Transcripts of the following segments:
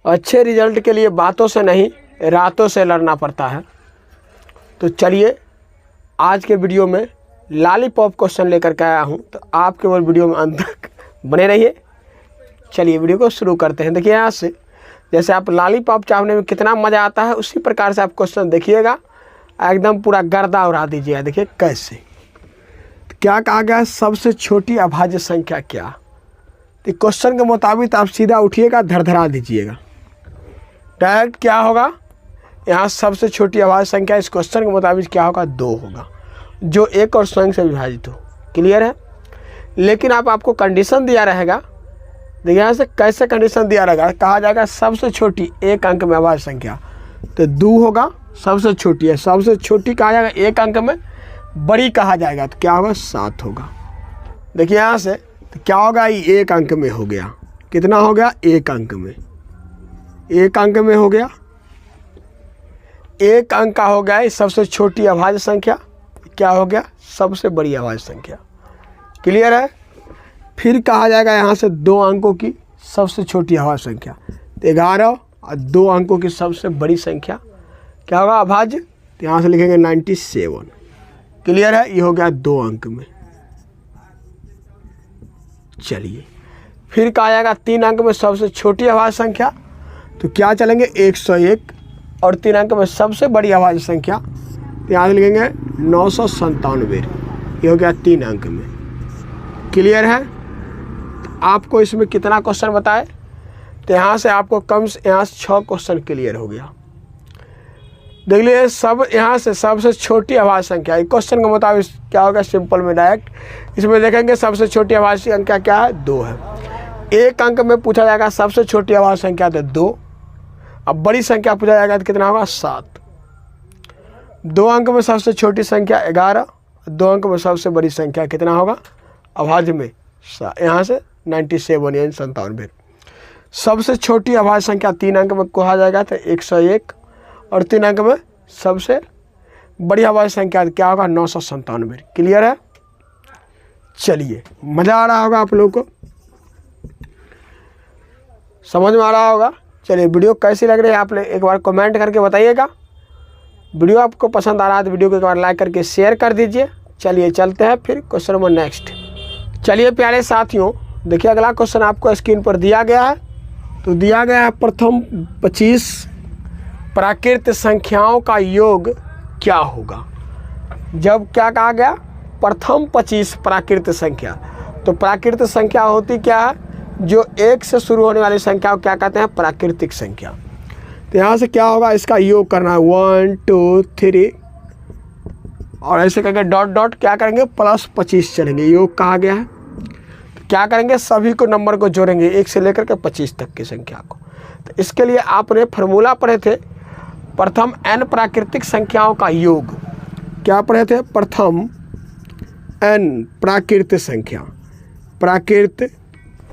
अच्छे रिजल्ट के लिए बातों से नहीं रातों से लड़ना पड़ता है। तो चलिए आज के वीडियो में लॉलीपॉप क्वेश्चन लेकर के आया हूँ, तो आप केवल वीडियो में अंत तक बने रहिए। चलिए वीडियो को शुरू करते हैं। देखिए यहाँ से जैसे आप लॉलीपॉप चावने में कितना मज़ा आता है, उसी प्रकार से आप क्वेश्चन देखिएगा, एकदम पूरा गर्दा उड़ा दीजिएगा। देखिए कैसे, तो क्या कहा गया है, सबसे छोटी अभाज्य संख्या क्या। तो क्वेश्चन के मुताबिक आप सीधा उठिएगा, धड़धड़ा दीजिएगा। डायरेक्ट क्या होगा, यहाँ सबसे छोटी अभाज्य संख्या इस क्वेश्चन के मुताबिक क्या होगा, 2 होगा, जो 1 और स्वयं से विभाजित हो। क्लियर है। लेकिन आपको कंडीशन दिया रहेगा। देखिए यहाँ से कैसे कंडीशन दिया रहेगा, कहा जाएगा सबसे छोटी 1 अंक में अभाज्य संख्या, तो 2 होगा। सबसे छोटी है, सबसे छोटी कहा जाएगा 1 अंक में, बड़ी कहा जाएगा तो क्या होगा, 7 होगा। देखिए यहाँ से तो क्या होगा, ये 1 अंक में हो गया। कितना हो गया, 1 अंक में, 1 अंक में हो गया। 1 अंक का हो गया ये सबसे छोटी अभाज्य संख्या, क्या हो गया, सबसे बड़ी अभाज्य संख्या। क्लियर है। फिर कहा जाएगा यहाँ से 2 अंकों की सबसे छोटी अभाज्य संख्या, तो 11 और 2 अंकों की सबसे बड़ी संख्या क्या होगा, अभाज्य, तो यहाँ से लिखेंगे 97। क्लियर है। ये हो गया 2 अंक में। चलिए फिर कहा जाएगा 3 अंक में सबसे छोटी अभाज्य संख्या, तो क्या चलेंगे 101, और 3 अंक में सबसे बड़ी अभाज्य संख्या, तो यहाँ से लिखेंगे 997। ये हो गया 3 अंक में। क्लियर है। तो आपको इसमें कितना क्वेश्चन बताए, तो यहाँ से आपको यहाँ से 6 क्वेश्चन क्लियर हो गया। देख लीजिए सब यहाँ से सबसे छोटी अभाज्य संख्या क्वेश्चन के मुताबिक क्या होगा, सिंपल में डायरेक्ट इसमें देखेंगे सबसे छोटी अभाज्य संख्या क्या है, 2 है। 1 अंक में पूछा जाएगा सबसे छोटी अभाज्य संख्या तो 2, अब बड़ी संख्या पूछा जाएगा तो कितना होगा, 7। 2 अंक में सबसे छोटी संख्या 11, 2 अंक में सबसे बड़ी संख्या कितना होगा अभाज्य में, यहाँ से 97 यानी 97। सबसे छोटी अभाज्य संख्या 3 अंक में कहा जाएगा तो 101, और 3 अंक में सबसे बड़ी अभाज्य संख्या क्या होगा, 997। क्लियर है। चलिए मज़ा आ रहा होगा आप लोगों को, समझ में आ रहा होगा। चलिए वीडियो कैसी लग रही है आप एक बार कमेंट करके बताइएगा। वीडियो आपको पसंद आ रहा है तो वीडियो को एक बार लाइक करके शेयर कर दीजिए। चलिए चलते हैं फिर क्वेश्चन नंबर नेक्स्ट। चलिए प्यारे साथियों, देखिए अगला क्वेश्चन आपको स्क्रीन पर दिया गया है। तो दिया गया है प्रथम 25 प्राकृत संख्याओं का योग क्या होगा। जब क्या कहा गया, प्रथम 25 प्राकृत संख्या, तो प्राकृत संख्या होती क्या है, जो 1 से शुरू होने वाली संख्या को क्या कहते हैं, प्राकृतिक संख्या। तो यहाँ से क्या होगा, इसका योग करना है 1 2 3, और ऐसे करके डॉट डॉट क्या करेंगे, प्लस 25 चलेंगे। योग कहा गया है, तो क्या करेंगे, सभी को नंबर को जोड़ेंगे 1 से लेकर के 25 तक की संख्या को। तो इसके लिए आपने फार्मूला पढ़े थे, प्रथम n प्राकृतिक संख्याओं का योग। क्या पढ़े थे, प्रथम n प्राकृत संख्या, प्राकृत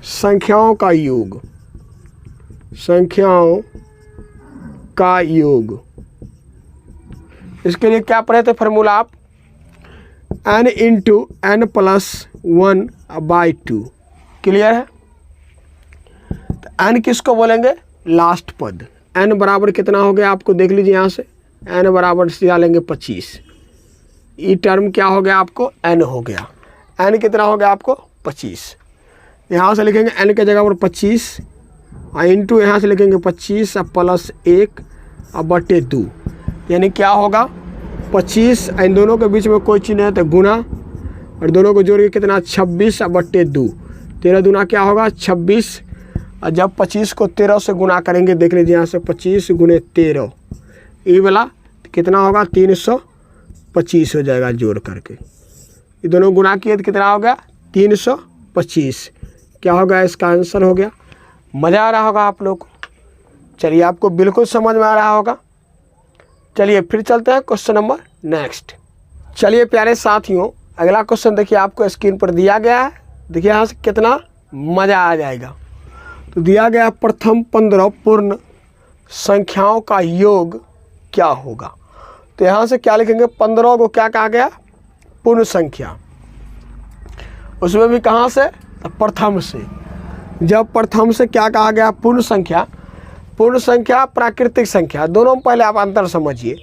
संख्याओं का योग, संख्याओं का योग। इसके लिए क्या पढ़े थे फार्मूला आप, n into n plus 1/2। Clear है। तो n किसको बोलेंगे, लास्ट पद। n बराबर कितना हो गया आपको देख लीजिए, यहाँ से n बराबर सीधा लेंगे 25। ई टर्म क्या हो गया आपको, n हो गया। n कितना हो गया आपको, 25। यहाँ से लिखेंगे n के जगह पर 25, और इंटू यहाँ से लिखेंगे 25 और प्लस 1 और बटे 2, यानी क्या होगा 25, इन दोनों के बीच में कोई चिन्ह है तो गुना, और दोनों को जोड़ के कितना 26 और बटे 2, 13 दूना क्या होगा 26, और जब 25 को 13 से गुना करेंगे, देख लीजिए यहाँ से 25 गुने 13, ये वाला कितना होगा 325 हो जाएगा जोड़ करके। ये दोनों गुना किए तो कितना हो गया 325। क्या होगा, इसका आंसर हो गया। मज़ा आ रहा होगा आप लोग को। चलिए आपको बिल्कुल समझ में आ रहा होगा। चलिए फिर चलते हैं क्वेश्चन नंबर नेक्स्ट। चलिए प्यारे साथियों, अगला क्वेश्चन देखिए आपको स्क्रीन पर दिया गया है। देखिए यहाँ से कितना मज़ा आ जाएगा। तो दिया गया प्रथम 15 पूर्ण संख्याओं का योग क्या होगा। तो यहाँ से क्या लिखेंगे, 15 को क्या कहा गया, पूर्ण संख्या। उसमें भी कहाँ से, प्रथम से। जब प्रथम से क्या कहा गया, पूर्ण संख्या, पूर्ण संख्या प्राकृतिक संख्या, दोनों में पहले आप अंतर समझिए।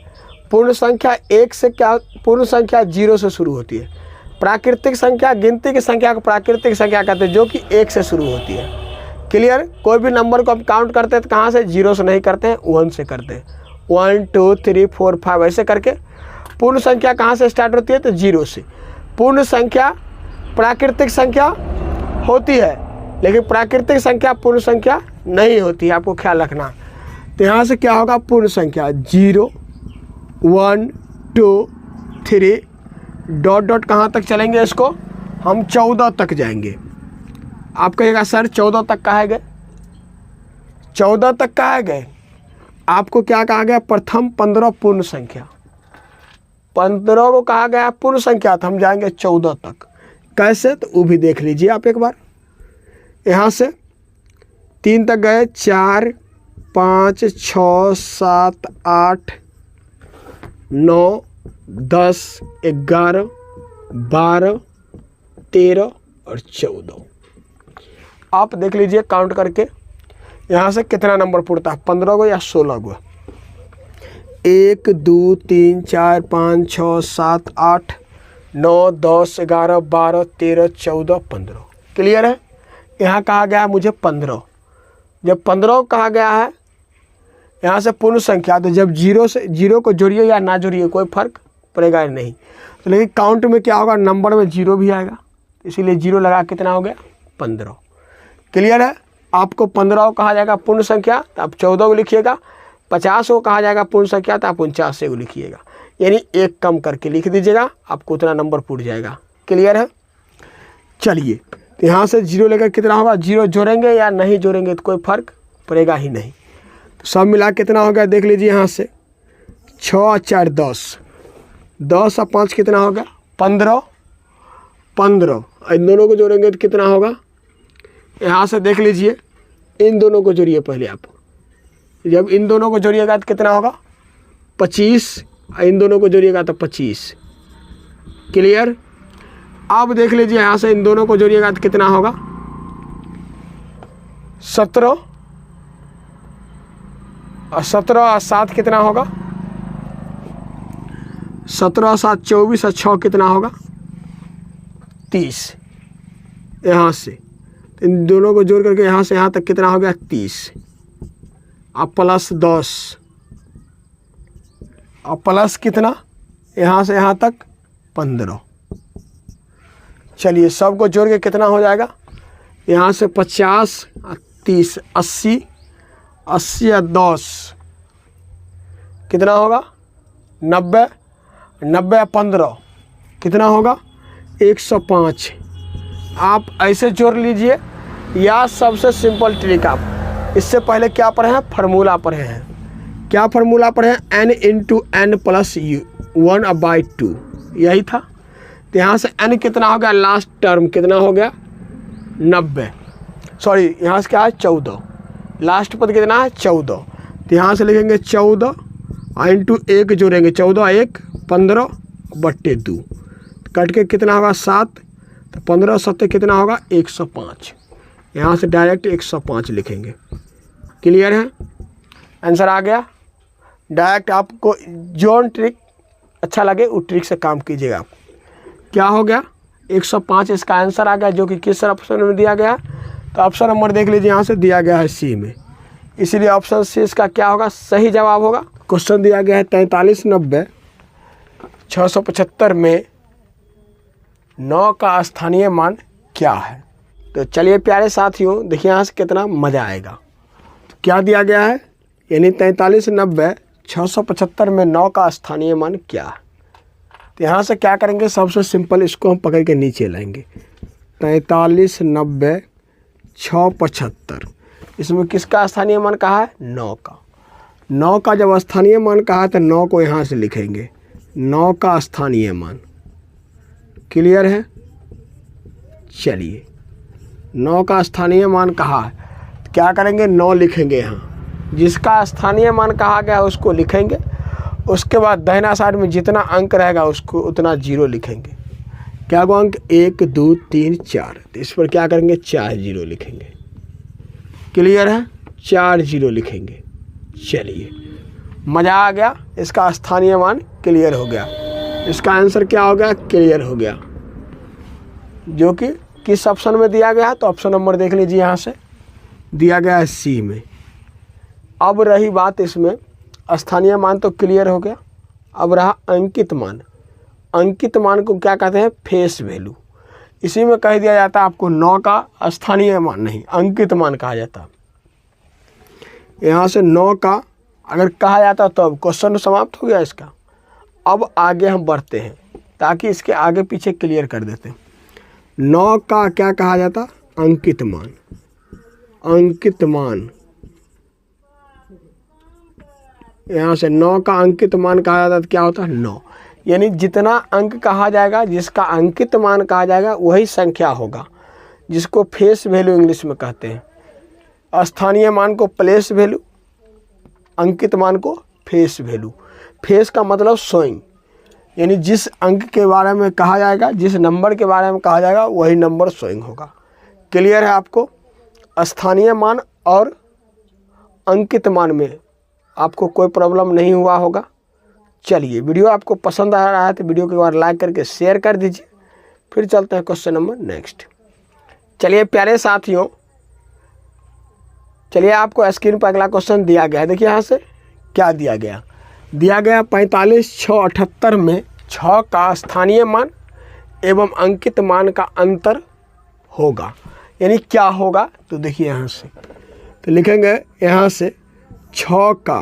पूर्ण संख्या एक से क्या, पूर्ण संख्या 0 से शुरू होती है। प्राकृतिक संख्या गिनती की संख्या को प्राकृतिक संख्या कहते हैं, जो कि 1 से शुरू होती है। क्लियर। कोई भी नंबर को हम काउंट करते हैं तो कहाँ से, 0 से नहीं करते हैं, 1 से करते हैं। 1 2 3 4 5 ऐसे करके। पूर्ण संख्या कहाँ से स्टार्ट होती है, तो 0 से। पूर्ण संख्या प्राकृतिक संख्या होती है, लेकिन प्राकृतिक संख्या पूर्ण संख्या नहीं होती है, आपको ख्याल रखना। तो यहाँ से क्या होगा, पूर्ण संख्या 0 1 2 3 डॉट डॉट कहाँ तक चलेंगे, इसको हम 14 तक जाएंगे। आप कहिएगा सर 14 तक कहाँ गए, 14 तक कहाँ गए, आपको क्या कहा गया, प्रथम 15 पूर्ण संख्या, 15 को कहा गया पूर्ण संख्या, तो हम जाएंगे 14 तक। कैसे, तो वो भी देख लीजिए आप एक बार। यहाँ से 3 तक गए, 4 5 6 7 8 9 10 11 12 13 और 14। आप देख लीजिए काउंट करके यहाँ से कितना नंबर पुड़ता है, 15 को या 16 को। 1 2 3 4 5 6 7 8 9 10 11 12 13 14 15। क्लियर है। यहाँ कहा गया है मुझे 15। जब 15 कहा गया है यहाँ से पूर्ण संख्या, तो जब 0 को जोड़िए या ना जोड़िए कोई फर्क पड़ेगा नहीं। तो लेकिन काउंट में क्या होगा, नंबर में 0 भी आएगा, इसीलिए 0 लगा कितना हो गया, 15। क्लियर है। आपको 15 को कहा जाएगा पूर्ण संख्या, तो आप 14 को लिखिएगा। 50 को कहा जाएगा पूर्ण संख्या, तो आप 49 को लिखिएगा, यानी एक कम करके लिख दीजिएगा, आपको उतना नंबर पूर्ण जाएगा। क्लियर है। चलिए, तो यहाँ से 0 लेकर कितना होगा, 0 जोड़ेंगे या नहीं जोड़ेंगे तो कोई फर्क पड़ेगा ही नहीं। तो सब मिला कितना हो गया, देख लीजिए। यहाँ से 6 और 4 10, 10 और 5 कितना होगा, 15 15। इन दोनों को जोड़ेंगे तो कितना होगा, यहाँ से देख लीजिए, इन दोनों को जोड़िए पहले आप। जब इन दोनों को जोड़िएगा तो कितना होगा, 25, इन दोनों को जोड़िएगा तो 25। क्लियर। अब देख लीजिए, यहाँ से इन दोनों को जोड़िएगा तो कितना होगा, 17, और 17 और 7 कितना होगा, 17 और 7 24, और 6 कितना होगा, 30। यहाँ से इन दोनों को जोड़ करके यहाँ से यहाँ तक कितना हो गया, 30। अब प्लस 10, अब प्लस कितना, यहाँ से यहाँ तक 15। चलिए, सबको जोड़ के कितना हो जाएगा, यहाँ से 50 30 80, 80 और 10 कितना होगा, 90, 90 और 15 कितना होगा, 105। आप ऐसे जोड़ लीजिए, या सबसे सिंपल ट्रिक, आप इससे पहले क्या पढ़े हैं, फार्मूला पढ़े हैं। क्या फार्मूला पढ़े हैं, n इंटू एन प्लस 1/2, यही था। तो यहाँ से n कितना हो गया, लास्ट टर्म कितना हो गया, 90, सॉरी यहाँ से क्या है, 14, लास्ट पद कितना है, 14। तो यहाँ से लिखेंगे 14 इंटू 1 जोड़ेंगे, 14 1 15/2, कट के कितना होगा, 7। तो 15 7 कितना होगा, 105। यहाँ से डायरेक्ट 105 लिखेंगे। क्लियर है, आंसर आ गया। डायरेक्ट आपको जो ट्रिक अच्छा लगे उस ट्रिक से काम कीजिएगा। आप क्या हो गया, 105 इसका आंसर आ गया, जो कि किस ऑप्शन में दिया गया। तो ऑप्शन नंबर देख लीजिए, यहाँ से दिया गया है सी में, इसीलिए ऑप्शन सी इसका क्या होगा, सही जवाब होगा। क्वेश्चन दिया गया है 43 90 675 में 9 का स्थानीय मान क्या है। तो चलिए प्यारे साथियों, देखिए यहाँ से कितना मज़ा आएगा। तो क्या दिया गया है, यानी 43 90 675 में 9 का स्थानीय मान क्या है। तो यहाँ से क्या करेंगे, सबसे सिंपल इसको हम पकड़ के नीचे लाएंगे। 43 90 675, इसमें किसका स्थानीय मान कहा है, 9 का। 9 का जब स्थानीय मान कहा तो 9 को यहाँ से लिखेंगे, 9 का स्थानीय मान। क्लियर है। चलिए, 9 का स्थानीय मान कहा है, तो क्या करेंगे, 9 लिखेंगे यहाँ, जिसका स्थानीय मान कहा गया उसको लिखेंगे। उसके बाद दाहिना साइड में जितना अंक रहेगा उसको उतना 0 लिखेंगे। क्या को अंक 1 2 3 4, तो इस पर क्या करेंगे, 4 0 लिखेंगे। क्लियर है। 4 जीरो लिखेंगे। चलिए मज़ा आ गया, इसका स्थानीय मान क्लियर हो गया। इसका आंसर क्या हो गया? क्लियर हो गया, जो कि किस ऑप्शन में दिया गया है? तो ऑप्शन नंबर देख लीजिए, यहाँ से दिया गया है सी में। अब रही बात इसमें, स्थानीय मान तो क्लियर हो गया, अब रहा अंकित मान। अंकित मान को क्या कहते हैं? Face value. इसी में कह दिया जाता है आपको 9 का स्थानीय मान नहीं, अंकित मान कहा जाता। यहाँ से 9 का अगर कहा जाता तो अब क्वेश्चन समाप्त हो गया इसका। अब आगे हम बढ़ते हैं ताकि इसके आगे पीछे क्लियर कर देते हैं। 9 का क्या कहा जाता? अंकित मान। अंकित मान, यहाँ से 9 का अंकित मान कहा जाता तो क्या होता है? 9। यानी जितना अंक कहा जाएगा, जिसका अंकित मान कहा जाएगा वही संख्या होगा, जिसको फेस वैल्यू इंग्लिश में कहते हैं। स्थानीय मान को प्लेस वैल्यू, अंकित मान को फेस वैल्यू। फेस का मतलब शोइंग, यानी जिस अंक के बारे में कहा जाएगा, जिस नंबर के बारे में कहा जाएगा वही नंबर शोइंग होगा। क्लियर है आपको? स्थानीय मान और अंकित मान में आपको कोई प्रॉब्लम नहीं हुआ होगा। चलिए, वीडियो आपको पसंद आ रहा है तो वीडियो को एक बार लाइक करके शेयर कर दीजिए। फिर चलते हैं क्वेश्चन नंबर नेक्स्ट। चलिए प्यारे साथियों, चलिए आपको स्क्रीन पर अगला क्वेश्चन दिया गया है। देखिए यहाँ से क्या दिया गया? दिया गया 45, 6, 78 में 6 का स्थानीय मान एवं अंकित मान का अंतर होगा। यानी क्या होगा? तो देखिए यहाँ से तो लिखेंगे, यहाँ से 6 का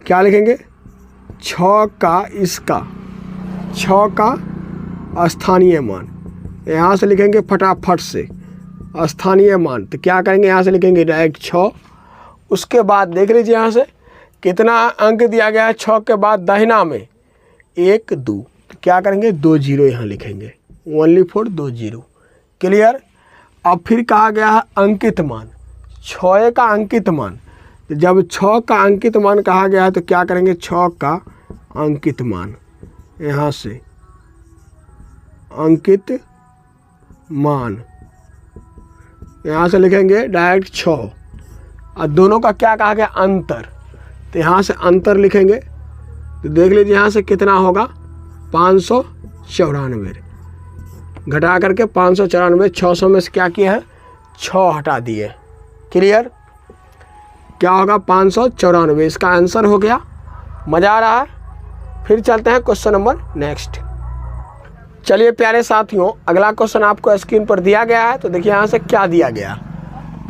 क्या लिखेंगे? 6 का इसका 6 का स्थानीय मान, यहाँ से लिखेंगे फटाफट से स्थानीय मान। तो क्या करेंगे? यहाँ से लिखेंगे डायरेक्ट 6। उसके बाद देख लीजिए यहाँ से कितना अंक दिया गया है 6 के बाद दाहिना में 1 2। तो क्या करेंगे? 2 जीरो यहाँ लिखेंगे, ओनली फॉर 2 जीरो। क्लियर? अब फिर कहा गया है अंकित मान, 6 का अंकित मान। तो जब 6 का अंकित मान कहा गया है तो क्या करेंगे? 6 का अंकित मान, यहाँ से अंकित मान, यहाँ से लिखेंगे डायरेक्ट 6। और दोनों का क्या कहा गया? अंतर। तो यहाँ से अंतर लिखेंगे तो देख लीजिए यहाँ से कितना होगा? 594। घटा करके 594, 600 में से क्या किया है? 6 हटा दिए। क्लियर? क्या होगा? 594। इसका आंसर हो गया। मज़ा आ रहा है? फिर चलते हैं क्वेश्चन नंबर नेक्स्ट। चलिए प्यारे साथियों, अगला क्वेश्चन आपको स्क्रीन पर दिया गया है। तो देखिए यहाँ से क्या दिया गया?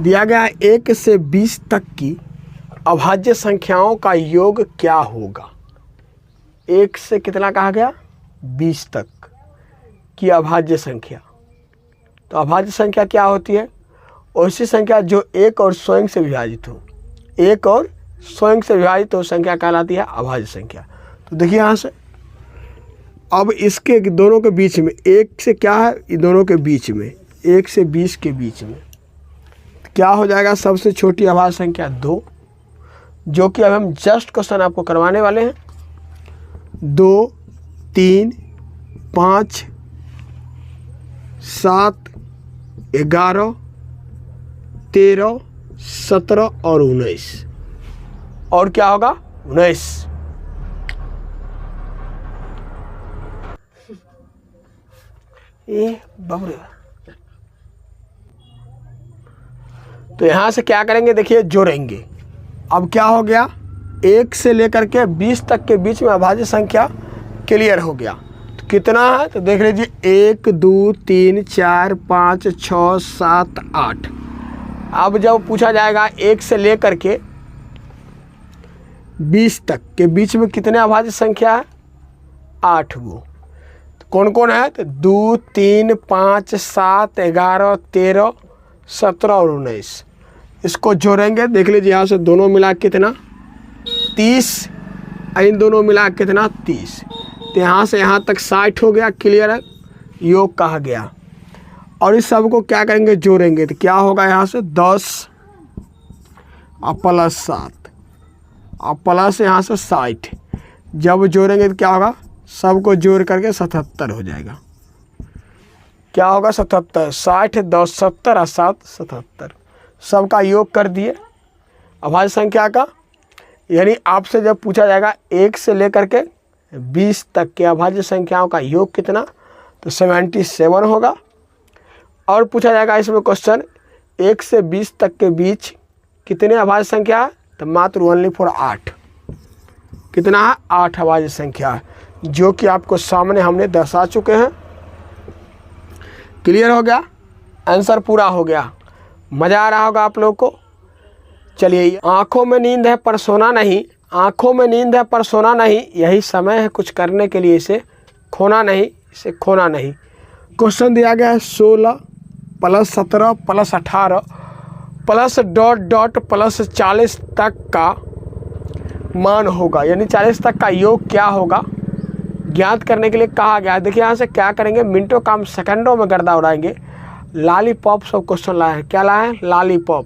दिया गया है 1 से 20 तक की अभाज्य संख्याओं का योग क्या होगा। 1 से कितना कहा गया? 20 तक की अभाज्य संख्या। तो अभाज्य संख्या क्या होती है? ऐसी संख्या जो एक और स्वयं से विभाजित हो। एक और स्वयं से विभाजित हो संख्या कहलाती है अभाज्य संख्या। तो देखिए यहाँ से अब इसके दोनों के बीच में 1 से क्या है? ये दोनों के बीच में 1 से 20 के बीच में क्या हो जाएगा? सबसे छोटी अभाज्य संख्या 2, जो कि अब हम जस्ट क्वेश्चन आपको करवाने वाले हैं। 2, 3, 5, 7, 11, 13, 17 और 19। और क्या होगा? 19। ये बबरे। तो यहाँ से क्या करेंगे? देखिए जोड़ेंगे। अब क्या हो गया? 1 से लेकर के 20 तक के बीच में अभाज्य संख्या क्लियर हो गया। तो कितना है? तो देख लीजिए 1 2 3 4 5 6 7 8। अब जब पूछा जाएगा 1 से लेकर के 20 तक के बीच में कितने अभाज्य संख्या है? 8 गो। तो कौन कौन है? तो 2 3 5 7 11 13 17 और 19। इसको जोड़ेंगे। देख लीजिए यहाँ से दोनों मिला कितना? 30। इन दोनों मिला कितना? 30। तो यहाँ से यहाँ तक 60 हो गया। क्लियर है? योग कहा गया। और इस सब को क्या करेंगे? जोड़ेंगे। तो क्या होगा? यहाँ से 10 और प्लस 7 और प्लस यहाँ से 60। जब जोड़ेंगे तो क्या होगा? सबको जोड़ करके 77 हो जाएगा। क्या होगा? 77। 60 10 70 और 7 77। सबका योग कर दिए। अभाज्य संख्या का, यानी आपसे जब पूछा जाएगा 1 से लेकर के 20 तक के अभाज्य संख्याओं का योग कितना, तो 77 होगा। और पूछा जाएगा इसमें क्वेश्चन 1 से 20 तक के बीच कितने अभाज्य संख्या है, तो मात्र ओनली फॉर 8। कितना है, 8 अभाज्य संख्या है, जो कि आपको सामने हमने दर्शा चुके हैं। क्लियर हो गया, आंसर पूरा हो गया। मज़ा आ रहा होगा आप लोग को। चलिए, आँखों में नींद है पर सोना नहीं, आँखों में नींद है पर सोना नहीं, यही समय है कुछ करने के लिए, इसे खोना नहीं, इसे खोना नहीं। क्वेश्चन दिया गया है 16 + 17 + 18 प्लस डॉट डॉट प्लस 40 तक का मान होगा, यानी 40 तक का योग क्या होगा ज्ञात करने के लिए कहा गया है। देखिए यहाँ से क्या करेंगे, मिनटों काम सेकंडों में गर्दा उड़ाएंगे। लॉलीपॉप सब क्वेश्चन लाए हैं, क्या लाए हैं, लॉलीपॉप।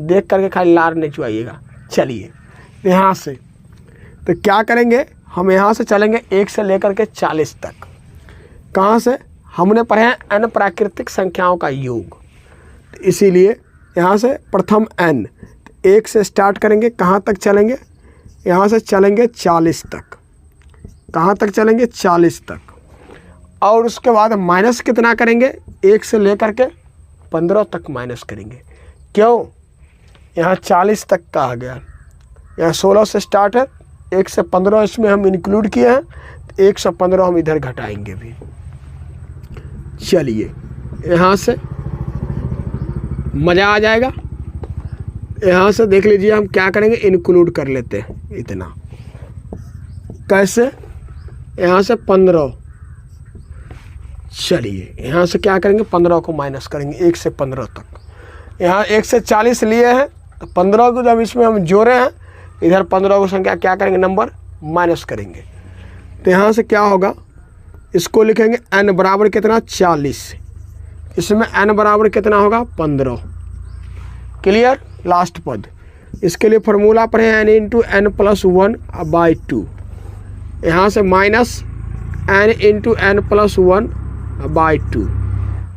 देख करके खाली लार नहीं चुआइएगा। चलिए यहाँ से तो क्या करेंगे, हम यहाँ से चलेंगे 1 से लेकर के 40 तक। कहाँ से, हमने पढ़े हैं n प्राकृतिक संख्याओं का योग, तो इसीलिए यहाँ से प्रथम n 1 से स्टार्ट करेंगे। कहाँ तक चलेंगे, यहाँ से चलेंगे 40 तक। कहाँ तक चलेंगे, 40 तक। और उसके बाद माइनस कितना करेंगे, 1 से लेकर के 15 तक माइनस करेंगे। क्यों, यहाँ 40 तक का आ गया, यहाँ 16 से स्टार्ट है, 1 से 15 इसमें हम इंक्लूड किए हैं, तो 115 हम इधर घटाएंगे भी। चलिए यहाँ से मज़ा आ जाएगा। यहाँ से देख लीजिए हम क्या करेंगे, इंक्लूड कर लेते हैं इतना। कैसे, यहाँ से 15, चलिए यहाँ से क्या करेंगे, 15 को माइनस करेंगे 1 से 15 तक। यहाँ 1 से 40 लिए हैं, तो 15 को जब इसमें हम जोड़े हैं, इधर 15 को संख्या क्या करेंगे, नंबर माइनस करेंगे। तो यहाँ से क्या होगा, इसको लिखेंगे n बराबर कितना, 40। इसमें n बराबर कितना होगा, 15। क्लियर, लास्ट पद। इसके लिए फार्मूला पढ़े n × n + 1/2। यहाँ से माइनस n × n + 1/2।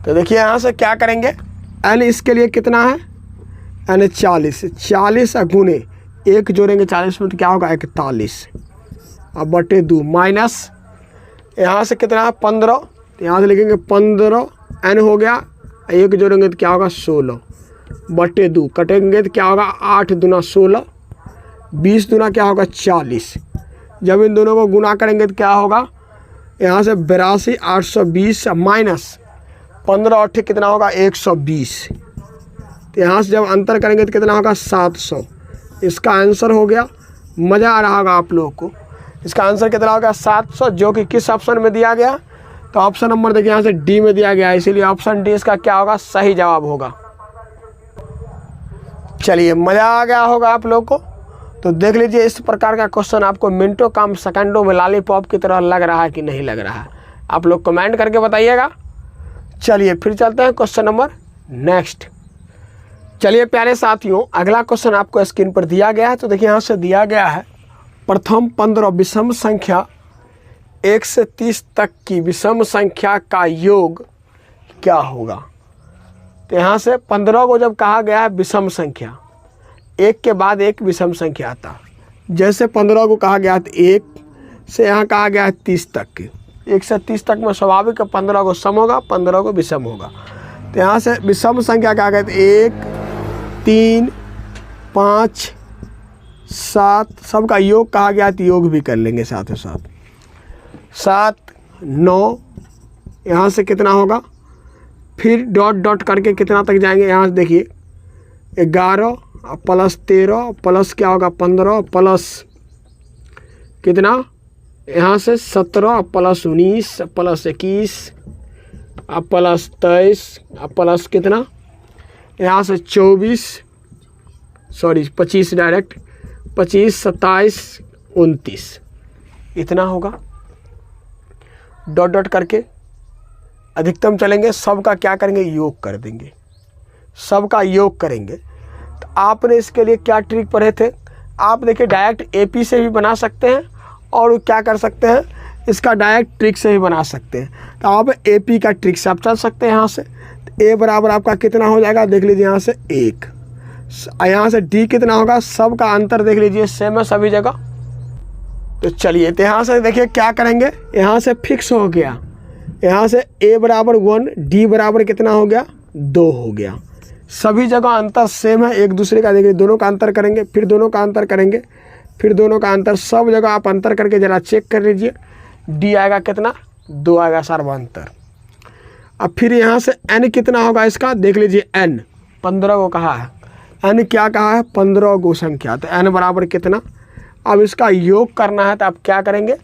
तो देखिए यहाँ से क्या करेंगे, n इसके लिए कितना है, n 40 गुने 1 जोड़ेंगे 40 में, तो क्या होगा 41 अब बटे 2 माइनस यहाँ से कितना है 15, तो यहाँ से लिखेंगे 15 n हो गया, 1 जोड़ेंगे तो क्या होगा 16 बटे 2, कटेंगे तो क्या होगा 8 दूना 16, 20 दूना क्या होगा 40। जब इन दोनों को गुना करेंगे तो क्या होगा, यहाँ से 82 820 माइनस 15 8 कितना होगा 120। तो यहाँ से जब अंतर करेंगे तो कितना होगा 700। इसका आंसर हो गया। मज़ा आ रहा होगा आप लोगों को। इसका आंसर कितना होगा 700, जो कि किस ऑप्शन में दिया गया, तो ऑप्शन नंबर देखिए यहाँ से डी में दिया गया है, इसीलिए ऑप्शन डी इसका क्या होगा, सही जवाब होगा। चलिए मज़ा आ गया होगा आप लोग को। तो देख लीजिए इस प्रकार का क्वेश्चन आपको मिनटों काम सेकंडों में लॉलीपॉप की तरह लग रहा है कि नहीं लग रहा है, आप लोग कमेंट करके बताइएगा। चलिए फिर चलते हैं क्वेश्चन नंबर नेक्स्ट। चलिए प्यारे साथियों, अगला क्वेश्चन आपको स्क्रीन पर दिया गया है। तो देखिए यहाँ से दिया गया है, प्रथम 15 विषम संख्या 1 से 30 तक की विषम संख्या का योग क्या होगा। तो यहाँ से 15 को जब कहा गया है विषम संख्या, एक के बाद एक विषम संख्या आता, जैसे 15 को कहा गया तो 1 से यहाँ कहा गया है 30 तक की, 1 से 30 तक में स्वाभाविक 15 को सम होगा, 15 को विषम होगा। तो यहाँ से विषम संख्या कहा गया तो 1 3 5 7 सबका योग कहा गया, तो योग भी कर लेंगे साथ ही साथ। 7 9 यहाँ से कितना होगा, फिर डॉट डॉट करके कितना तक जाएंगे, यहाँ से देखिए 11 प्लस 13 प्लस क्या होगा 15 प्लस कितना, यहाँ से 17 प्लस 19 प्लस 21 प्लस 23 प्लस कितना, यहाँ से 25 डायरेक्ट 25 27 29 इतना होगा। डॉट डॉट करके अधिकतम चलेंगे, सबका क्या करेंगे, योग कर देंगे, सबका योग करेंगे। तो आपने इसके लिए क्या ट्रिक पढ़े थे, आप देखिए डायरेक्ट एपी से भी बना सकते हैं और क्या कर सकते हैं, इसका डायरेक्ट ट्रिक से भी बना सकते हैं। तो आप एपी का ट्रिक से आप चल सकते हैं। यहाँ से तो ए बराबर आपका कितना हो जाएगा, देख लीजिए यहाँ से 1 यहाँ से डी कितना होगा, सब का अंतर देख लीजिए सेम है सभी जगह। तो चलिए तो यहाँ से देखिए क्या करेंगे, यहाँ से फिक्स हो गया, यहाँ से a बराबर 1, d बराबर कितना हो गया 2 हो गया। सभी जगह अंतर सेम है एक दूसरे का, देखिए दोनों का अंतर करेंगे, फिर दोनों का अंतर करेंगे, फिर दोनों का अंतर, सब जगह आप अंतर करके ज़रा चेक कर लीजिए। d आएगा कितना 2 आएगा सर्वांतर। अब फिर यहाँ से n कितना होगा इसका देख लीजिए, n 15 को कहा है, n क्या कहा है 15 को संख्या, तो n बराबर कितना। अब इसका योग करना है तो आप क्या करेंगे,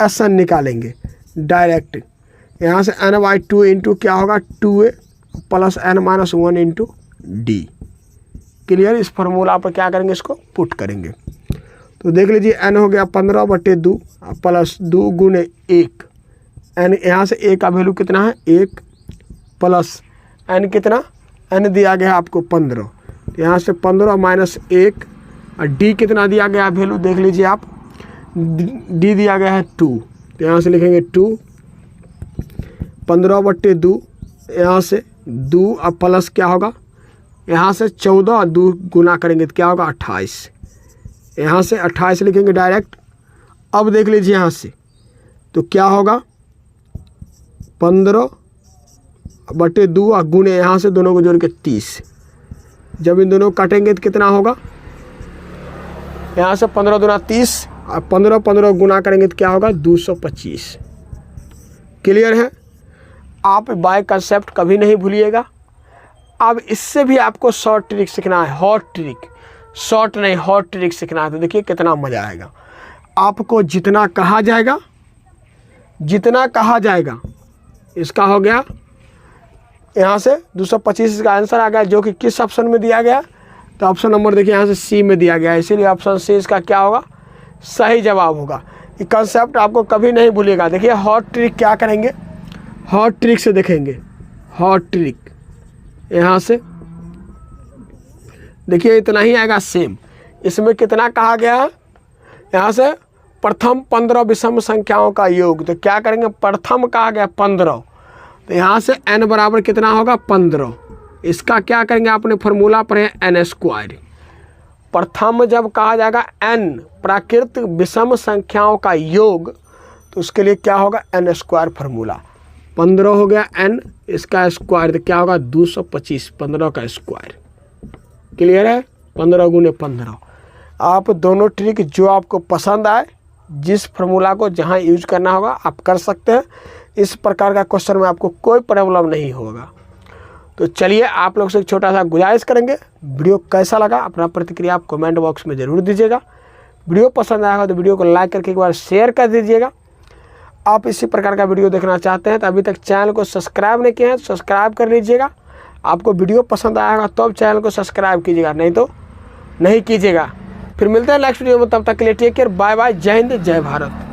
SN निकालेंगे डायरेक्ट। यहाँ से n/2 इंटू क्या होगा 2a plus n-1 into D. Clear. इस फार्मूला पर क्या करेंगे, इसको पुट करेंगे। तो देख लीजिए n हो गया 15/2 प्लस 2 गुने 1, n यहाँ से a का वैल्यू कितना है 1 प्लस n कितना, n दिया गया आपको 15, तो यहाँ से 15 माइनस 1 और d कितना दिया गया वैल्यू देख लीजिए आप, d दिया गया है 2, तो यहाँ से लिखेंगे 2 15/2, यहाँ से 2 अब प्लस क्या होगा, यहाँ से 14 और 2 गुना करेंगे तो क्या होगा 28, यहाँ से 28 लिखेंगे डायरेक्ट। अब देख लीजिए यहाँ से तो क्या होगा 15/2 और गुने यहाँ से दोनों को जोड़ के 30, जब इन दोनों काटेंगे तो कितना होगा, यहाँ से 15 दूना 30 और 15 गुना करेंगे तो क्या होगा 225। क्लियर है। आप बाय कंसेप्ट कभी नहीं भूलिएगा। अब इससे भी आपको शॉर्ट ट्रिक सीखना है, हॉट ट्रिक, शॉर्ट नहीं हॉट ट्रिक सीखना है। तो देखिए कितना मज़ा आएगा। आपको जितना कहा जाएगा इसका हो गया, यहाँ से 225 का आंसर आ गया, जो कि किस ऑप्शन में दिया गया, तो ऑप्शन नंबर देखिए यहाँ से सी में दिया गया है, इसीलिए ऑप्शन सी इसका क्या होगा सही जवाब होगा। ये कंसेप्ट आपको कभी नहीं भूलिएगा। देखिए हॉट ट्रिक क्या करेंगे, हॉट ट्रिक से देखेंगे, हॉट ट्रिक यहाँ से देखिए इतना ही आएगा सेम। इसमें कितना कहा गया है, यहाँ से प्रथम 15 विषम संख्याओं का योग, तो क्या करेंगे प्रथम कहा गया 15, तो यहाँ से n बराबर कितना होगा 15, इसका क्या करेंगे आपने फार्मूला पढ़े n²। प्रथम जब कहा जाएगा n प्राकृत विषम संख्याओं का योग, तो उसके लिए क्या होगा n² फार्मूला। 15 हो गया n, इसका स्क्वायर तो क्या होगा 225, 15 का स्क्वायर। क्लियर है। 15 गुने 15। आप दोनों ट्रिक जो आपको पसंद आए, जिस फार्मूला को जहां यूज करना होगा आप कर सकते हैं। इस प्रकार का क्वेश्चन में आपको कोई प्रॉब्लम नहीं होगा। तो चलिए आप लोग से एक छोटा सा गुजारिश करेंगे, वीडियो कैसा लगा अपना प्रतिक्रिया आप कमेंट बॉक्स में ज़रूर दीजिएगा। वीडियो पसंद आएगा तो वीडियो को लाइक करके एक बार शेयर कर दीजिएगा। आप इसी प्रकार का वीडियो देखना चाहते हैं तो अभी तक चैनल को सब्सक्राइब नहीं किया है, सब्सक्राइब कर लीजिएगा। आपको वीडियो पसंद आएगा तो अब चैनल को सब्सक्राइब कीजिएगा, नहीं तो नहीं कीजिएगा। फिर मिलते हैं नेक्स्ट वीडियो में, तब तक के लिए टेक केयर, बाय बाय, जय हिंद जय भारत।